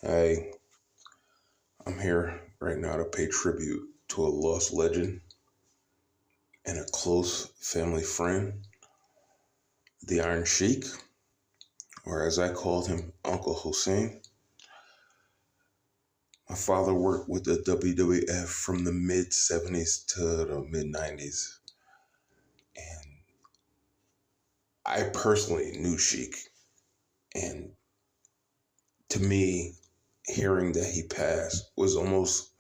Hey, I'm here right now to pay tribute to a lost legend and a close family friend, the Iron Sheik, or as I called him, Uncle Hussein. My father worked with the WWF from the mid 70s to the mid 90s, and I personally knew Sheik. And to me, hearing that he passed was almost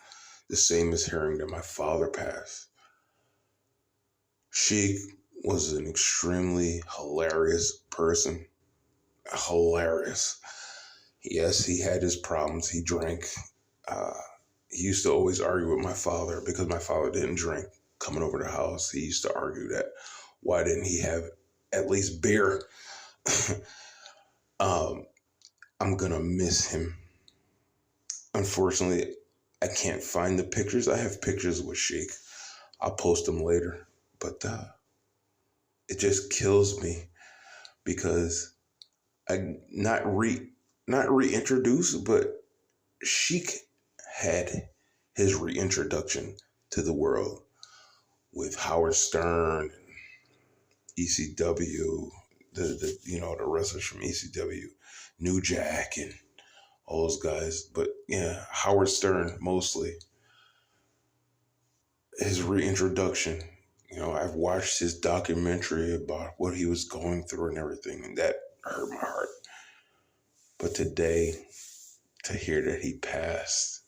the same as hearing that my father passed. Sheik was an extremely hilarious person. Hilarious. Yes, he had his problems. He drank. Uh, he used to always argue with my father because my father didn't drink. Coming over the house, he used to argue that why didn't he have at least beer? um, I'm gonna miss him. Unfortunately, I can't find the pictures. I have pictures with Sheik. I'll post them later. But it just kills me because I not reintroduced, but Sheik had his reintroduction to the world with Howard Stern, ECW, the wrestlers from ECW, New Jack, and all those guys. But yeah, Howard Stern mostly. His reintroduction. I've watched his documentary about what he was going through and everything, and that hurt my heart. But today, to hear that he passed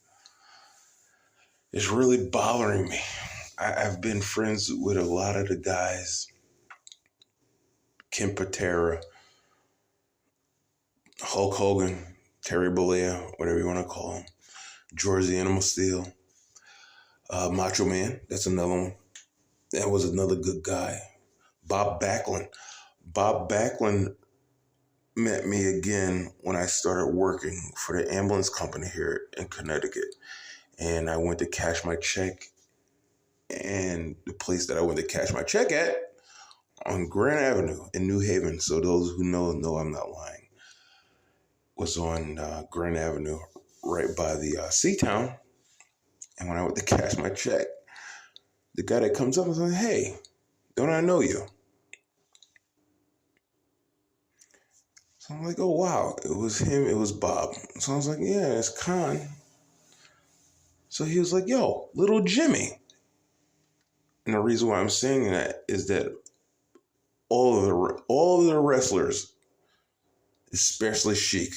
is really bothering me. I've been friends with a lot of the guys, Ken Patera, Hulk Hogan, Terry Bollea, whatever you want to call him, George the Animal Steel, Macho Man, that's another one. That was another good guy. Bob Backlund. Bob Backlund met me again when I started working for the ambulance company here in Connecticut. And I went to cash my check. And the place that I went to cash my check at on Grand Avenue in New Haven, so those who know I'm not lying, was on Grand Avenue right by the Seatown. And when I went to cash my check, the guy that comes up was like, "Hey, don't I know you?" So I'm like, "Oh, wow, it was him, it was Bob." So I was like, "Yeah, it's Khan." So he was like, "Yo, little Jimmy." And the reason why I'm saying that is that all of the wrestlers, especially Sheik,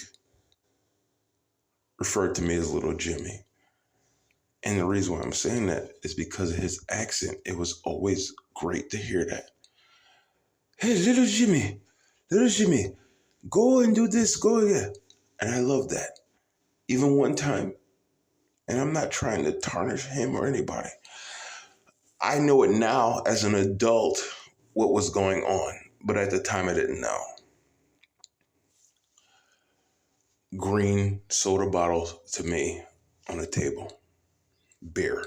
referred to me as little Jimmy. And the reason why I'm saying that is because of his accent. It was always great to hear that. "Hey, little Jimmy, go and do this, go here." And I love that. Even one time, and I'm not trying to tarnish him or anybody, I know it now as an adult what was going on, but at the time I didn't know. Green soda bottles to me on the table, beer,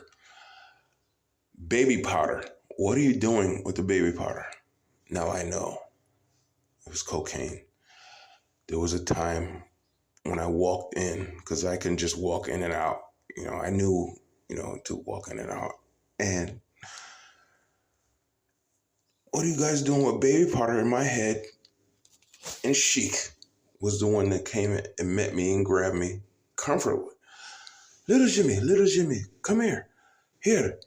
baby powder. What are you doing with the baby powder? Now I know it was cocaine. There was a time when I walked in, because I can just walk in and out. I knew, to walk in and out. And what are you guys doing with baby powder? In my head? And Sheik was the one that came and met me and grabbed me comfortably. Little Jimmy, come here. Here,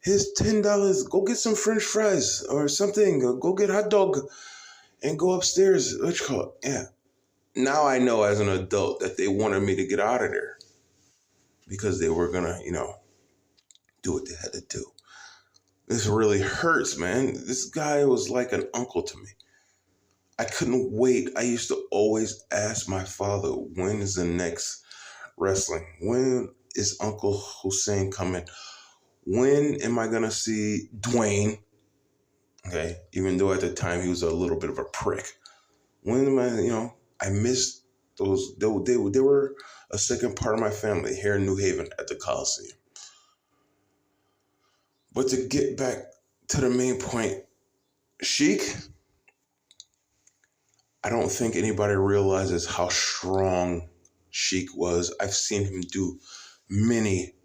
here's $10. Go get some French fries or something. Go get hot dog and go upstairs. What you call it? Yeah. Now I know as an adult that they wanted me to get out of there because they were gonna, do what they had to do. This really hurts, man. This guy was like an uncle to me. I couldn't wait. I used to always ask my father, when is the next wrestling? When is Uncle Hussein coming? When am I gonna see Dwayne? Okay, even though at the time he was a little bit of a prick. When am I missed those. They were a second part of my family here in New Haven at the Coliseum. But to get back to the main point, Sheik, I don't think anybody realizes how strong Sheik was. I've seen him do many,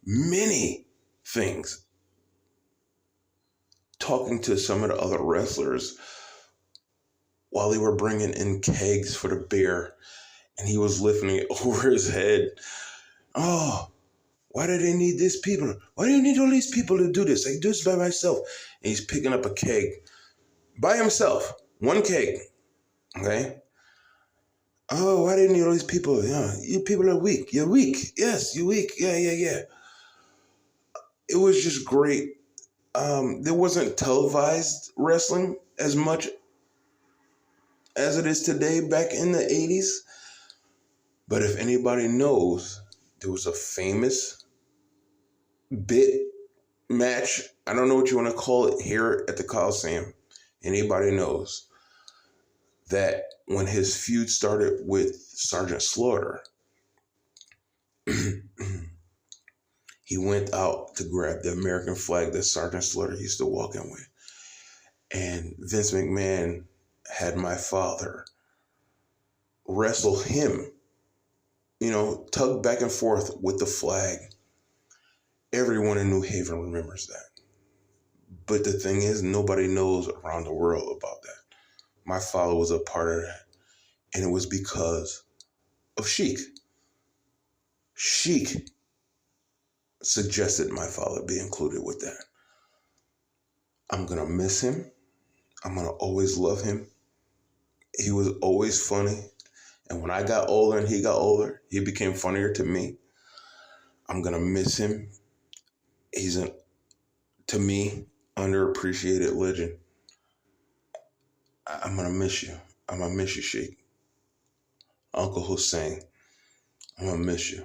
many things. Talking to some of the other wrestlers while they were bringing in kegs for the beer, and he was lifting it over his head. Oh, why do they need these people? Why do you need all these people to do this? I can do this by myself. And he's picking up a keg by himself. One keg. Okay? Oh, why do you need all these people? Yeah, you people are weak. You're weak. Yes, you're weak. Yeah. It was just great. There wasn't televised wrestling as much as it is today back in the 80s. But if anybody knows, there was a famous bit match. I don't know what you want to call it here at the Coliseum. Anybody knows that when his feud started with Sergeant Slaughter, he went out to grab the American flag that Sergeant Slaughter used to walk in with. And Vince McMahon had my father wrestle him, tug back and forth with the flag. Everyone in New Haven remembers that. But the thing is, nobody knows around the world about that. My father was a part of that. And it was because of Sheik. Sheik suggested my father be included with that. I'm going to miss him. I'm going to always love him. He was always funny. And when I got older and he got older, he became funnier to me. I'm going to miss him. He's, to me, underappreciated legend. I'm going to miss you. I'm going to miss you, Sheik. Uncle Hussein, I'm going to miss you.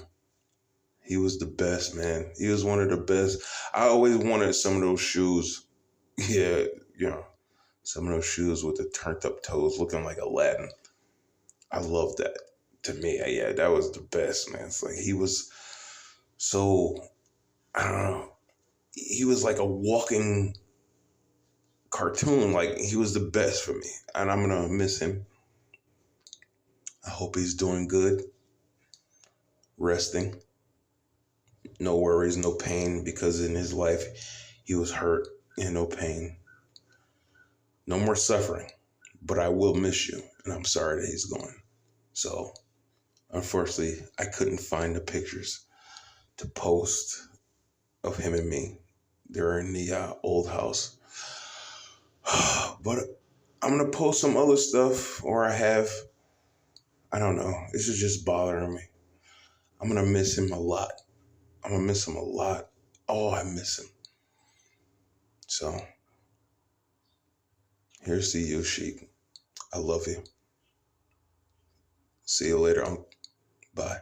He was the best, man. He was one of the best. I always wanted some of those shoes. Yeah, some of those shoes with the turned up toes looking like Aladdin. I love that. To me, yeah, that was the best, man. It's like he was so, I don't know. He was like a walking cartoon. Like he was the best for me. And I'm going to miss him. I hope he's doing good. Resting. No worries, no pain, because in his life, he was hurt and no pain. No more suffering. But I will miss you. And I'm sorry that he's gone. So, unfortunately, I couldn't find the pictures to post of him and me. They're in the old house. But I'm going to post some other stuff, or I don't know. This is just bothering me. I'm going to miss him a lot. I'm going to miss him a lot. Oh, I miss him. So, here's to you, Sheik. I love you. See you later. Bye.